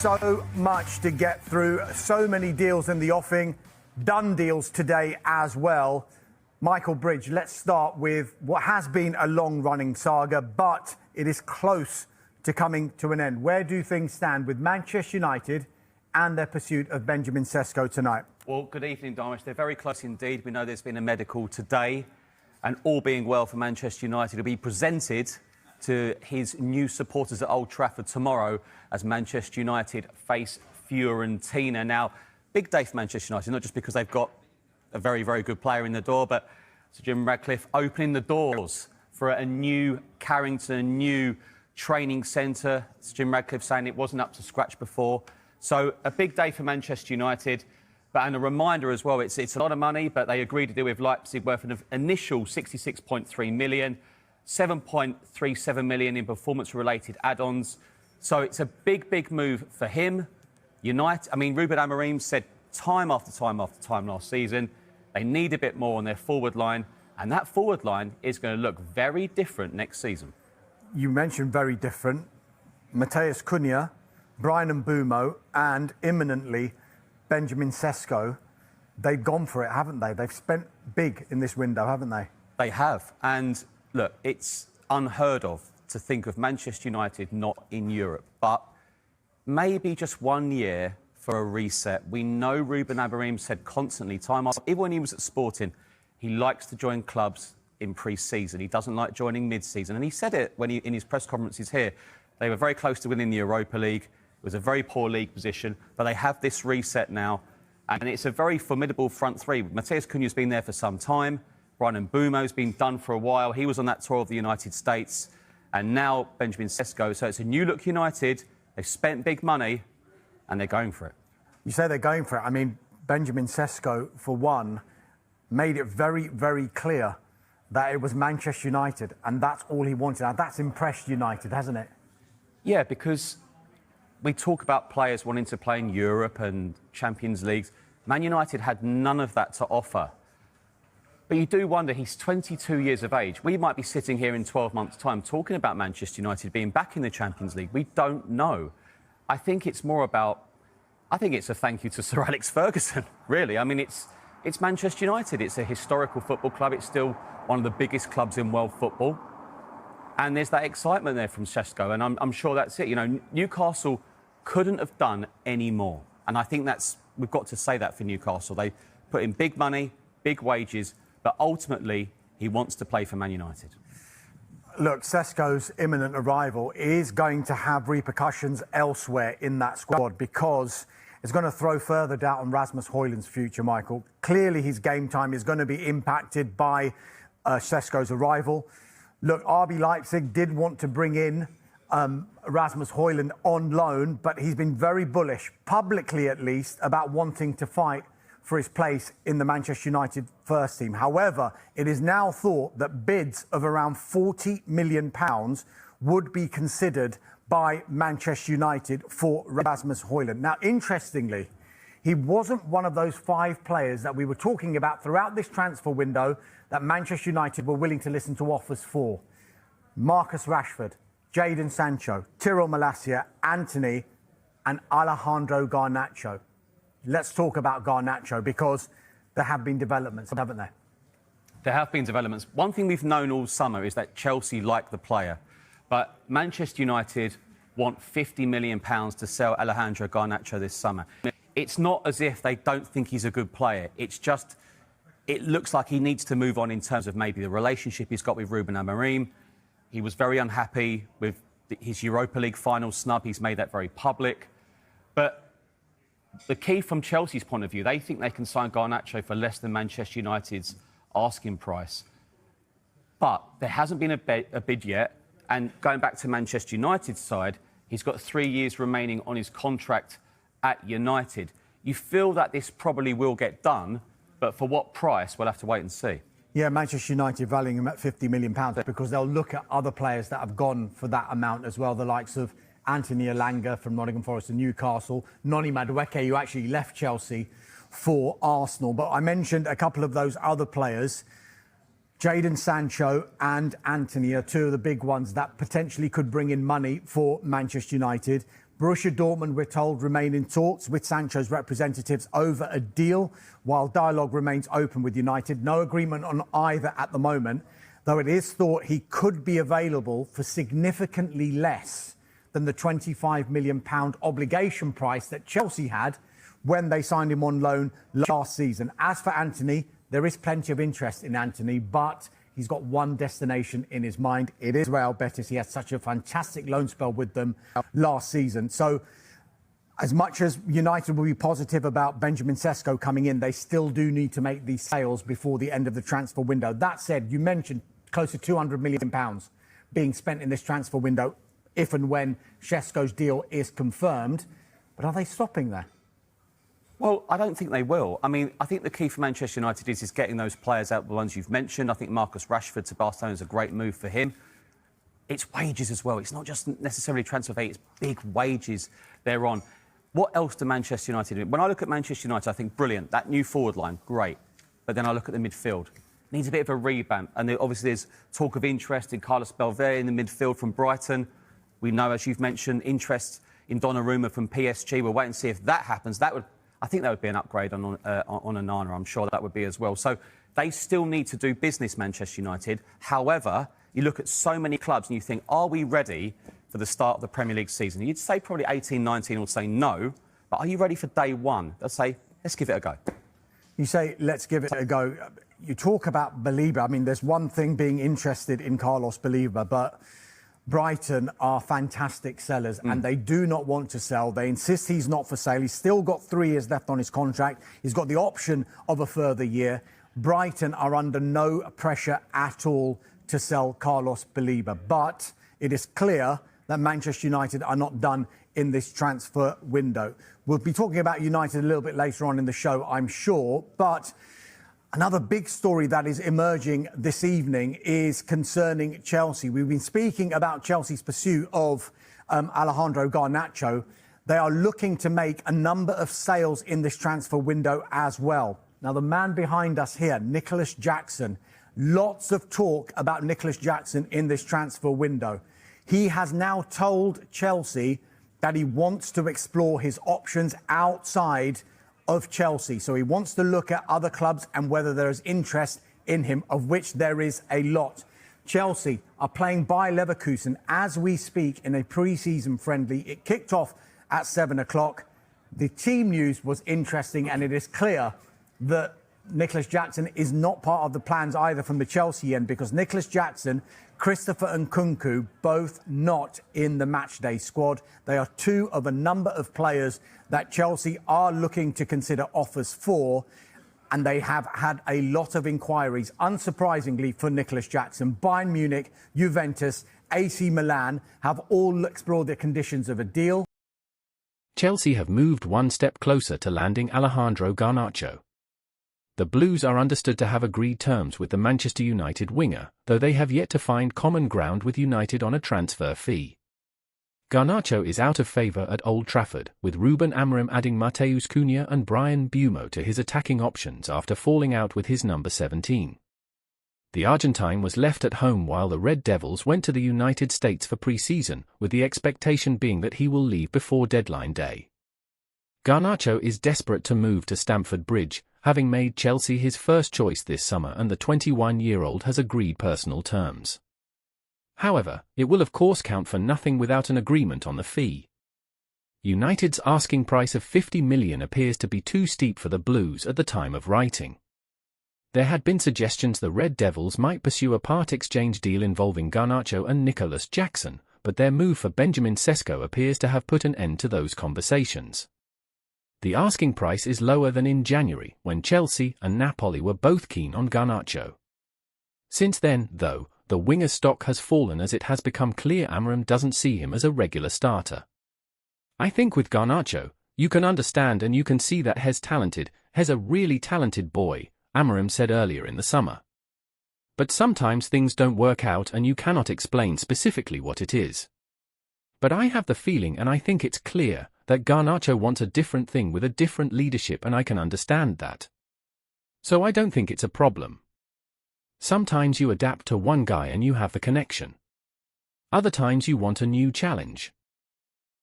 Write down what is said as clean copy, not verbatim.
So much to get through, so many deals in the offing, done deals today as well. Michael Bridge, let's start with what has been a long-running saga, but it is close to coming to an end. Where do things stand with Manchester United and their pursuit of Benjamin Sesko tonight? Well, good evening, Darmish. They're very close indeed. We know there's been a medical today, and all being well for Manchester United, will be presented to his new supporters at Old Trafford tomorrow as Manchester United face Fiorentina. Now, big day for Manchester United, not just because they've got a very, very good player in the door, but Sir Jim Ratcliffe opening the doors for a new Carrington, a new training centre. Sir Jim Ratcliffe saying it wasn't up to scratch before. So a big day for Manchester United. And a reminder as well, it's a lot of money, but they agreed to deal with Leipzig worth an initial 66.3 million, 7.37 million in performance-related add-ons. So it's a big, big move for him. United, Ruben Amorim said time after time after time last season, they need a bit more on their forward line, and that forward line is going to look very different next season. You mentioned very different. Matheus Cunha, Bryan Mbeumo, and imminently Benjamin Sesko. They've gone for it, haven't they? They've spent big in this window, haven't they? They have. And look, it's unheard of to think of Manchester United not in Europe, but maybe just 1 year for a reset. We know Ruben Amorim said constantly, time after, even when he was at Sporting, he likes to join clubs in pre-season. He doesn't like joining mid-season. And he said it when in his press conferences here. They were very close to winning the Europa League. It was a very poor league position, but they have this reset now, and it's a very formidable front three. Matheus Cunha's been there for some time. Bryan Mbeumo's been done for a while. He was on that tour of the United States, and now Benjamin Sesko. So it's a new-look United. They've spent big money, and they're going for it. You say they're going for it. Benjamin Sesko, for one, made it very, very clear that it was Manchester United, and that's all he wanted. Now, that's impressed United, hasn't it? Yeah, because we talk about players wanting to play in Europe and Champions Leagues. Man United had none of that to offer. But you do wonder, he's 22 years of age. We might be sitting here in 12 months' time talking about Manchester United being back in the Champions League. We don't know. I think it's a thank you to Sir Alex Ferguson, really. It's Manchester United. It's a historical football club. It's still one of the biggest clubs in world football. And there's that excitement there from Sesko, and I'm sure that's it. You know, Newcastle couldn't have done any more. And I think we've got to say that for Newcastle. They put in big money, big wages, but ultimately he wants to play for Man United. Look, Sesko's imminent arrival is going to have repercussions elsewhere in that squad because it's going to throw further doubt on Rasmus Højlund's future, Michael. Clearly his game time is going to be impacted by Sesko's arrival. Look, RB Leipzig did want to bring in Rasmus Højlund on loan, but he's been very bullish, publicly at least, about wanting to fight for his place in the Manchester United first team. However, it is now thought that bids of around £40 million would be considered by Manchester United for Rasmus Højlund. Now, interestingly, he wasn't one of those 5 players that we were talking about throughout this transfer window that Manchester United were willing to listen to offers for. Marcus Rashford, Jadon Sancho, Tyrell Malacia, Antony and Alejandro Garnacho. Let's talk about Garnacho because there have been developments, haven't there? There have been developments. One thing we've known all summer is that Chelsea like the player, but Manchester United want £50 million to sell Alejandro Garnacho this summer. It's not as if they don't think he's a good player. It's just, it looks like he needs to move on in terms of maybe the relationship he's got with Ruben Amorim. He was very unhappy with his Europa League final snub. He's made that very public. But the key from Chelsea's point of view, they think they can sign Garnacho for less than Manchester United's asking price. But there hasn't been a bid yet. And going back to Manchester United's side, he's got 3 years remaining on his contract at United. You feel that this probably will get done, but for what price, we'll have to wait and see. Yeah, Manchester United valuing him at £50 million because they'll look at other players that have gone for that amount as well, the likes of Anthony Elanga from Nottingham Forest and Newcastle, Noni Madueke, who actually left Chelsea for Arsenal. But I mentioned a couple of those other players. Jadon Sancho and Antony are two of the big ones that potentially could bring in money for Manchester United. Borussia Dortmund, we're told, remain in talks with Sancho's representatives over a deal, while dialogue remains open with United. No agreement on either at the moment, though it is thought he could be available for significantly less than the £25 million obligation price that Chelsea had when they signed him on loan last season. As for Anthony, there is plenty of interest in Anthony, but he's got one destination in his mind. It is Real Betis. He had such a fantastic loan spell with them last season. So as much as United will be positive about Benjamin Sesko coming in, they still do need to make these sales before the end of the transfer window. That said, you mentioned close to £200 million being spent in this transfer window if and when Sesko's deal is confirmed. But are they stopping there? Well, I don't think they will. I mean, I think the key for Manchester United is getting those players out, the ones you've mentioned. I think Marcus Rashford to Barcelona is a great move for him. It's wages as well. It's not just necessarily transfer fee, it's big wages they're on. What else do Manchester United do? When I look at Manchester United, I think, brilliant. That new forward line, great. But then I look at the midfield. Needs a bit of a revamp. And obviously there's talk of interest in Carlos Baleba in the midfield from Brighton. We know, as you've mentioned, interest in Donnarumma from PSG. We'll wait and see if that happens. I think that would be an upgrade on Onana. I'm sure that would be as well. So they still need to do business, Manchester United. However, you look at so many clubs and you think, are we ready for the start of the Premier League season? You'd say probably 18, 19 would say no. But are you ready for day one? They'll say, let's give it a go. You say, let's give it a go. You talk about Baleba. I mean, there's one thing being interested in Carlos Baleba, but Brighton are fantastic sellers and they do not want to sell. They insist he's not for sale. He's still got 3 years left on his contract. He's got the option of a further year. Brighton are under no pressure at all to sell Carlos Baleba. But it is clear that Manchester United are not done in this transfer window. We'll be talking about United a little bit later on in the show, I'm sure. But another big story that is emerging this evening is concerning Chelsea. We've been speaking about Chelsea's pursuit of Alejandro Garnacho. They are looking to make a number of sales in this transfer window as well. Now, the man behind us here, Nicholas Jackson, lots of talk about Nicholas Jackson in this transfer window. He has now told Chelsea that he wants to explore his options outside of Chelsea. So he wants to look at other clubs and whether there is interest in him, of which there is a lot. Chelsea are playing Bayer Leverkusen as we speak in a pre-season friendly. It kicked off at 7 o'clock. The team news was interesting, and it is clear that Nicholas Jackson is not part of the plans either from the Chelsea end, because Nicholas Jackson, Christopher Nkunku, both not in the matchday squad. They are 2 of a number of players that Chelsea are looking to consider offers for, and they have had a lot of inquiries, unsurprisingly, for Nicholas Jackson. Bayern Munich, Juventus, AC Milan have all explored the conditions of a deal. Chelsea have moved one step closer to landing Alejandro Garnacho. The Blues are understood to have agreed terms with the Manchester United winger, though they have yet to find common ground with United on a transfer fee. Garnacho is out of favour at Old Trafford, with Ruben Amorim adding Mateus Cunha and Brian Buemo to his attacking options after falling out with his number 17. The Argentine was left at home while the Red Devils went to the United States for pre-season, with the expectation being that he will leave before deadline day. Garnacho is desperate to move to Stamford Bridge, having made Chelsea his first choice this summer, and the 21-year-old has agreed personal terms. However, it will of course count for nothing without an agreement on the fee. United's asking price of $50 million appears to be too steep for the Blues at the time of writing. There had been suggestions the Red Devils might pursue a part-exchange deal involving Garnacho and Nicholas Jackson, but their move for Benjamin Sesko appears to have put an end to those conversations. The asking price is lower than in January, when Chelsea and Napoli were both keen on Garnacho. Since then, though, the winger's stock has fallen as it has become clear Amorim doesn't see him as a regular starter. I think with Garnacho, you can understand and you can see that he's a really talented boy, Amorim said earlier in the summer. But sometimes things don't work out and you cannot explain specifically what it is. But I have the feeling, and I think it's clear, that Garnacho wants a different thing with a different leadership, and I can understand that. So I don't think it's a problem. Sometimes you adapt to one guy and you have the connection. Other times you want a new challenge.